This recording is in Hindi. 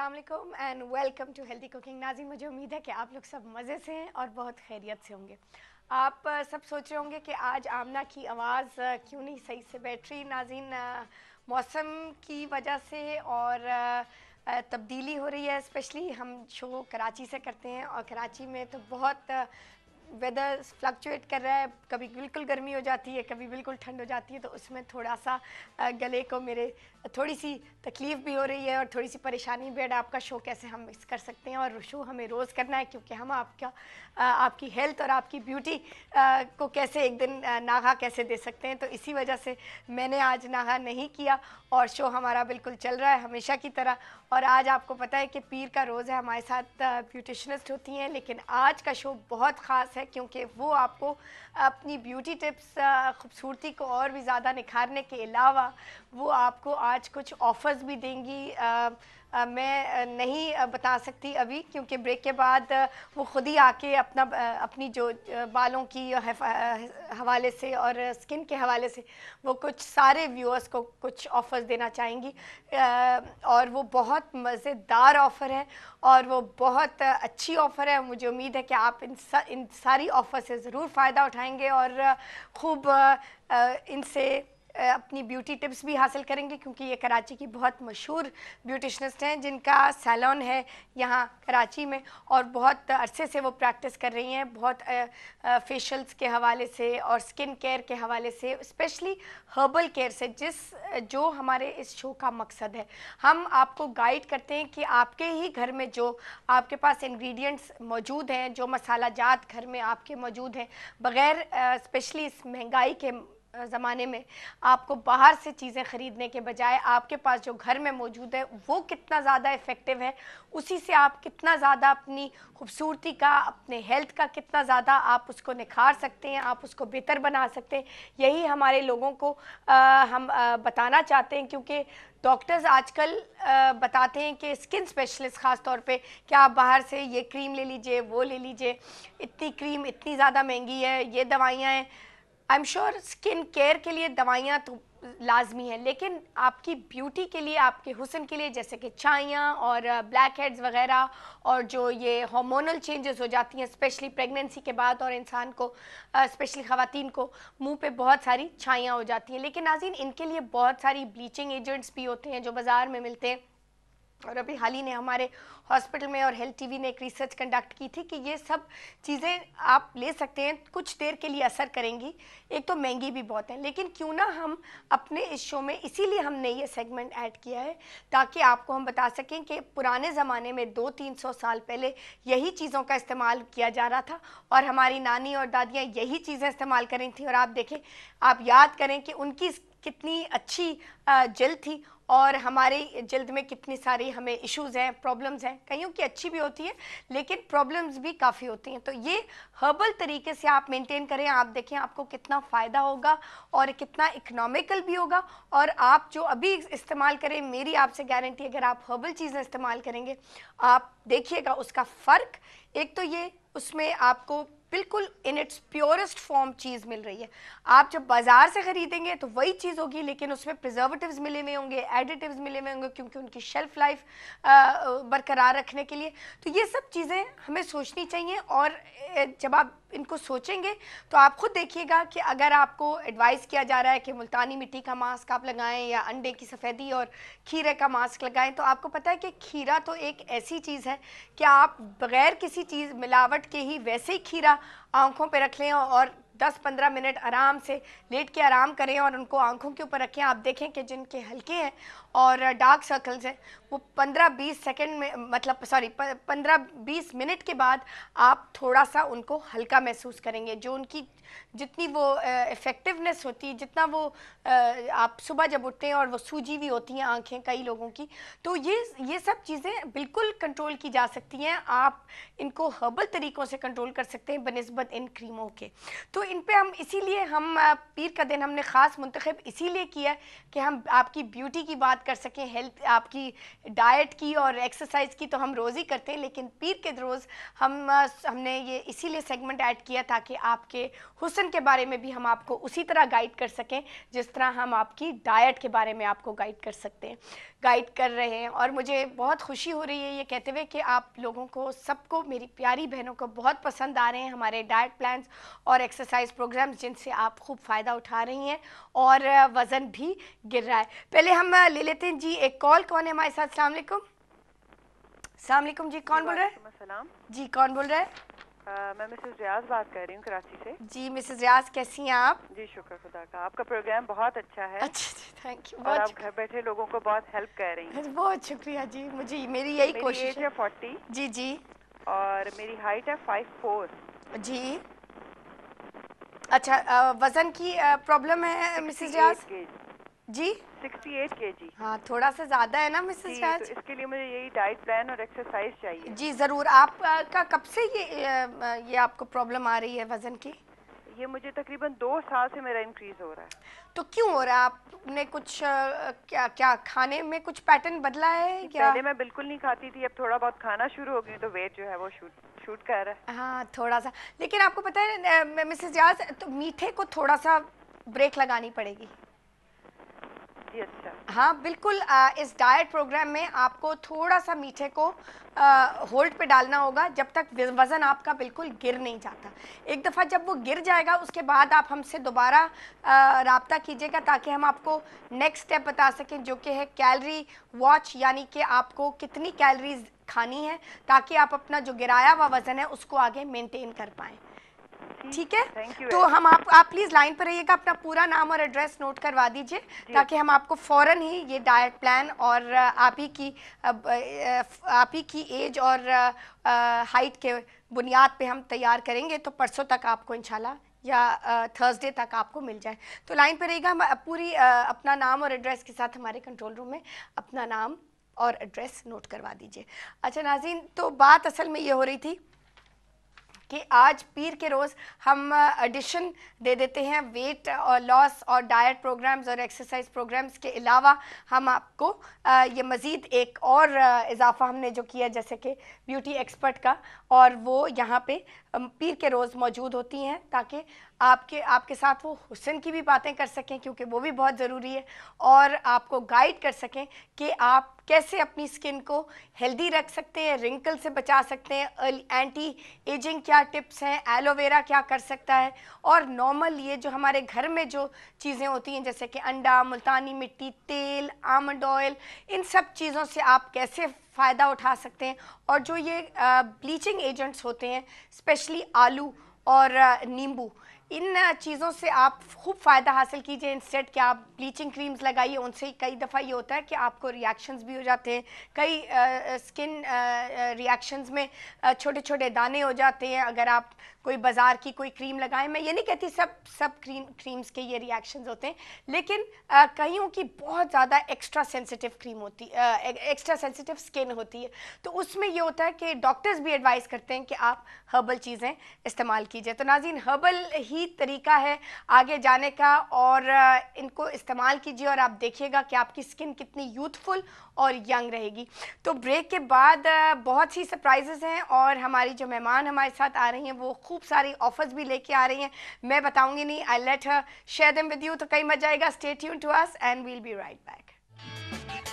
अस्सलाम वालेकुम and welcome to healthy cooking. नाज़रीन, मुझे उम्मीद है कि आप लोग सब मज़े से हैं और बहुत खैरियत से होंगे। आप सब सोच रहे होंगे कि आज आमना की आवाज़ क्यों नहीं सही से बैठ रही। नाज़रीन, मौसम की वजह से और तब्दीली हो रही है। स्पेशली हम शो कराची से करते हैं और कराची में तो बहुत वेदर फ्लक्चुएट कर रहा है। कभी बिल्कुल गर्मी हो जाती है, कभी बिल्कुल ठंड हो जाती है, तो उसमें थोड़ा सा गले को मेरे थोड़ी सी तकलीफ़ भी हो रही है और थोड़ी सी परेशानी भी है। आपका शो कैसे हम मिस कर सकते हैं, और शो हमें रोज़ करना है क्योंकि हम आपकी हेल्थ और आपकी ब्यूटी को कैसे एक दिन नागा कैसे दे सकते हैं। तो इसी वजह से मैंने आज नागा नहीं किया और शो हमारा बिल्कुल चल रहा है हमेशा की तरह। और आज आपको पता है कि पीर का रोज़ है, हमारे साथ ब्यूटिशनिस्ट होती हैं, लेकिन आज का शो बहुत ख़ास है क्योंकि वो आपको अपनी ब्यूटी टिप्स, खूबसूरती को और भी ज़्यादा निखारने के अलावा वो आपको आज कुछ ऑफ़र्स भी देंगी। मैं नहीं बता सकती अभी क्योंकि ब्रेक के बाद वो ख़ुद ही आके अपनी जो बालों की हवाले से और स्किन के हवाले से वो कुछ सारे व्यूअर्स को कुछ ऑफ़र्स देना चाहेंगी। और वो बहुत मज़ेदार ऑफ़र है और वो बहुत अच्छी ऑफ़र है। मुझे उम्मीद है कि आप इन सारी ऑफ़र से ज़रूर फ़ायदा उठाएंगे और खूब इनसे अपनी ब्यूटी टिप्स भी हासिल करेंगे क्योंकि ये कराची की बहुत मशहूर ब्यूटिशनिस्ट हैं जिनका सैलून है यहाँ कराची में और बहुत अरसे से वो प्रैक्टिस कर रही हैं। बहुत फेशियल्स के हवाले से और स्किन केयर के हवाले से, स्पेशली हर्बल केयर से, जो हमारे इस शो का मकसद है। हम आपको गाइड करते हैं कि आपके ही घर में जो आपके पास इंग्रेडिएंट्स मौजूद हैं, जो मसाला जात घर में आपके मौजूद हैं, बग़ैर स्पेशली इस महंगाई के ज़माने में आपको बाहर से चीज़ें ख़रीदने के बजाय आपके पास जो घर में मौजूद है वो कितना ज़्यादा इफ़ेक्टिव है, उसी से आप कितना ज़्यादा अपनी खूबसूरती का, अपने हेल्थ का कितना ज़्यादा आप उसको निखार सकते हैं, आप उसको बेहतर बना सकते हैं। यही हमारे लोगों को हम बताना चाहते हैं क्योंकि डॉक्टर्स आजकल बताते हैं कि स्किन स्पेशलिस्ट ख़ास तौर पे कि आप बाहर से ये क्रीम ले लीजिए, वो ले लीजिए, इतनी क्रीम इतनी ज़्यादा महंगी है, ये दवाइयाँ हैं। I am sure skin care के लिए दवाइयाँ तो लाजमी है, लेकिन आपकी ब्यूटी के लिए, आपके हुस्न के लिए, जैसे कि छाइयाँ और ब्लैक हेड्स वगैरह और जो ये हार्मोनल चेंजेस हो जाती हैं स्पेशली प्रेगनेंसी के बाद, और इंसान को स्पेशली ख़वातीन को मुंह पे बहुत सारी छाइयाँ हो जाती हैं। लेकिन नाज़रीन, इनके लिए बहुत सारी ब्लीचिंग एजेंट्स भी होते हैं जो बाज़ार में मिलते हैं। और अभी हाल ही ने हमारे हॉस्पिटल में और हेल्थ टीवी ने एक रिसर्च कंडक्ट की थी कि ये सब चीज़ें आप ले सकते हैं, कुछ देर के लिए असर करेंगी, एक तो महंगी भी बहुत है, लेकिन क्यों ना हम अपने इस शो में, इसीलिए हमने ये सेगमेंट ऐड किया है ताकि आपको हम बता सकें कि पुराने ज़माने में 200-300 साल पहले यही चीज़ों का इस्तेमाल किया जा रहा था और हमारी नानी और दादियाँ यही चीज़ें इस्तेमाल कर रही थी। और आप देखें, आप याद करें कि उनकी कितनी अच्छी जल्द थी और हमारी जल्द में कितनी सारी हमें इश्यूज़ हैं, प्रॉब्लम्स हैं। कईयों की अच्छी भी होती है लेकिन प्रॉब्लम्स भी काफ़ी होती हैं। तो ये हर्बल तरीके से आप मेंटेन करें, आप देखें आपको कितना फ़ायदा होगा और कितना इकोनॉमिकल भी होगा। और आप जो अभी इस्तेमाल करें, मेरी आपसे गारंटी, अगर आप हर्बल चीज़ें इस्तेमाल करेंगे आप देखिएगा उसका फ़र्क। एक तो ये उसमें आपको बिल्कुल इन इट्स प्योरेस्ट फॉर्म चीज़ मिल रही है। आप जब बाज़ार से ख़रीदेंगे तो वही चीज़ होगी लेकिन उसमें प्रिजर्वेटिव्स मिले हुए होंगे, एडिटिव्स मिले हुए होंगे क्योंकि उनकी शेल्फ़ लाइफ बरकरार रखने के लिए। तो ये सब चीज़ें हमें सोचनी चाहिए और जब आप इनको सोचेंगे तो आप खुद देखिएगा कि अगर आपको एडवाइस किया जा रहा है कि मुल्तानी मिट्टी का मास्क आप लगाएं या अंडे की सफ़ेदी और खीरे का मास्क लगाएं, तो आपको पता है कि खीरा तो एक ऐसी चीज़ है कि आप बग़ैर किसी चीज़ मिलावट के ही वैसे ही खीरा आँखों पे रख लें और 10-15 मिनट आराम से लेट के आराम करें और उनको आँखों के ऊपर रखें। आप देखें कि जिनके हल्के हैं और डार्क सर्कल्स हैं वो 15-20 सेकंड में, मतलब 15-20 मिनट के बाद आप थोड़ा सा उनको हल्का महसूस करेंगे। जो उनकी जितनी वो इफ़ेक्टिवनेस होती है, जितना वो आप सुबह जब उठते हैं और वो सूजी भी होती हैं आँखें कई लोगों की, तो ये सब चीज़ें बिल्कुल कंट्रोल की जा सकती हैं। आप इनको हर्बल तरीक़ों से कंट्रोल कर सकते हैं बनिस्बत इन क्रीमों के। तो इन पे हम इसीलिए हम पीर का दिन हमने ख़ास मुंतखब इसीलिए किया कि हम आपकी ब्यूटी की बात कर सकें हेल्थ आपकी डाइट की और एक्सरसाइज की तो हम रोज़ ही करते हैं, लेकिन पीर के रोज़ हमने ये इसीलिए सेगमेंट ऐड किया ताकि आपके हुस्न के बारे में भी हम आपको उसी तरह गाइड कर सकें जिस तरह हम आपकी डाइट के बारे में आपको गाइड कर सकते हैं, गाइड कर रहे हैं। और मुझे बहुत खुशी हो रही है ये कहते हुए कि आप लोगों को सबको, मेरी प्यारी बहनों को बहुत पसंद आ रहे हैं हमारे डाइट प्लान्स और एक्सरसाइज प्रोग्राम्स जिनसे आप खूब फ़ायदा उठा रही हैं और वज़न भी गिर रहा है। पहले हम ले लेते हैं जी एक कॉल। कौन है हमारे साथ? अस्सलाम वालेकुम। अस्सलाम वालेकुम जी, कौन बोल रहा है? जी कौन बोल रहा है? मैं मिसेस रियाज बात कर रही हूँ कराची से। जी मिसेस रियाज, कैसी हैं आप? जी शुक्र खुदा का, आपका प्रोग्राम बहुत अच्छा है। अच्छा जी, थैंक यू। और आप घर बैठे लोगों को बहुत हेल्प कर रही हैं। बहुत शुक्रिया जी, मुझे मेरी यही कोशिश है। मेरी एज है 40। जी जी। और मेरी हाइट है 5'4". जी अच्छा, वज़न की प्रॉब्लम है मिसेस रियाज? जी 68 kg। हाँ, थोड़ा सा ज़्यादा है ना मिसेस रियाज? तो इसके लिए मुझे यही डाइट प्लान और एक्सरसाइज चाहिए। जी ज़रूर। आप का कब से ये आपको प्रॉब्लम आ रही है वज़न की? ये मुझे तकरीबन 2 साल से मेरा इंक्रीज हो रहा है। तो क्यों हो रहा है? आपने कुछ क्या खाने में कुछ पैटर्न बदला है क्या? पहले मैं बिल्कुल नहीं खाती थी, अब थोड़ा बहुत खाना शुरू हो गई तो वेट जो है वो शूट कर रहा है। हाँ थोड़ा सा, लेकिन आपको पता है मिसेस रियाज, तो मीठे को थोड़ा सा ब्रेक लगानी पड़ेगी। जी अच्छा। हाँ बिल्कुल, इस डाइट प्रोग्राम में आपको थोड़ा सा मीठे को होल्ड पे डालना होगा जब तक वज़न आपका बिल्कुल गिर नहीं जाता। एक दफ़ा जब वो गिर जाएगा उसके बाद आप हमसे दोबारा राब्ता कीजिएगा ताकि हम आपको नेक्स्ट स्टेप बता सकें जो कि है कैलोरी वॉच, यानी कि आपको कितनी कैलोरीज खानी है ताकि आप अपना जो गिराया हुआ वज़न है उसको आगे मेंटेन कर पाएँ। ठीक है, तो हम आप प्लीज़ लाइन पर रहिएगा, अपना पूरा नाम और एड्रेस नोट करवा दीजिए ताकि हम आपको फ़ौरन ही ये डाइट प्लान और आप ही की एज और हाइट के बुनियाद पे हम तैयार करेंगे, तो परसों तक आपको इंशाल्लाह या थर्सडे तक आपको मिल जाए। तो लाइन पर रहिएगा, हम पूरी अपना नाम और एड्रेस के साथ हमारे कंट्रोल रूम में अपना नाम और एड्रेस नोट करवा दीजिए। अच्छा नाज़रीन, तो बात असल में ये हो रही थी कि आज पीर के रोज़ हम एडिशन दे देते हैं वेट और लॉस और डाइट प्रोग्राम्स और एक्सरसाइज प्रोग्राम्स के अलावा हम आपको ये मज़ीद एक और इजाफ़ा हमने जो किया जैसे कि ब्यूटी एक्सपर्ट का, और वो यहाँ पे पीर के रोज़ मौजूद होती हैं ताकि आपके साथ वो हुस्न की भी बातें कर सकें क्योंकि वो भी बहुत ज़रूरी है, और आपको गाइड कर सकें कि आप कैसे अपनी स्किन को हेल्दी रख सकते हैं, रिंकल से बचा सकते हैं, एंटी एजिंग क्या टिप्स हैं, एलोवेरा क्या कर सकता है, और नॉर्मल ये जो हमारे घर में जो चीज़ें होती हैं जैसे कि अंडा, मुल्तानी मिट्टी, तेल, आमंड ऑयल, इन सब चीज़ों से आप कैसे फ़ायदा उठा सकते हैं। और जो ये ब्लीचिंग एजेंट्स होते हैं स्पेशली आलू और नींबू, इन चीज़ों से आप खूब फ़ायदा हासिल कीजिए। इंस्टेड कि आप ब्लीचिंग क्रीम्स लगाइए, उनसे कई दफ़ा ये होता है कि आपको रिएक्शंस भी हो जाते हैं, कई स्किन रिएक्शंस में छोटे छोटे दाने हो जाते हैं अगर आप कोई बाज़ार की कोई क्रीम लगाएं। मैं ये नहीं कहती सब क्रीम्स के ये रिएक्शंस होते हैं, लेकिन कईयों की बहुत ज़्यादा एक्स्ट्रा सेंसिटिव क्रीम होती एक्स्ट्रा सेंसिटिव स्किन होती है, तो उसमें ये होता है कि डॉक्टर्स भी एडवाइस करते हैं कि आप हर्बल चीज़ें इस्तेमाल कीजिए। तो नाज़रीन, हर्बल ही तरीका है आगे जाने का, और इनको इस्तेमाल कीजिए और आप देखिएगा कि आपकी स्किन कितनी यूथफुल और यंग रहेगी। तो ब्रेक के बाद बहुत सी सरप्राइजेज़ हैं और हमारी जो मेहमान हमारे साथ आ रही हैं वो खूब सारी ऑफर्स भी लेके आ रही हैं, मैं बताऊंगी नहीं, I let her share them with you. तो कई मजा आएगा। Stay tuned to us and we'll be right back.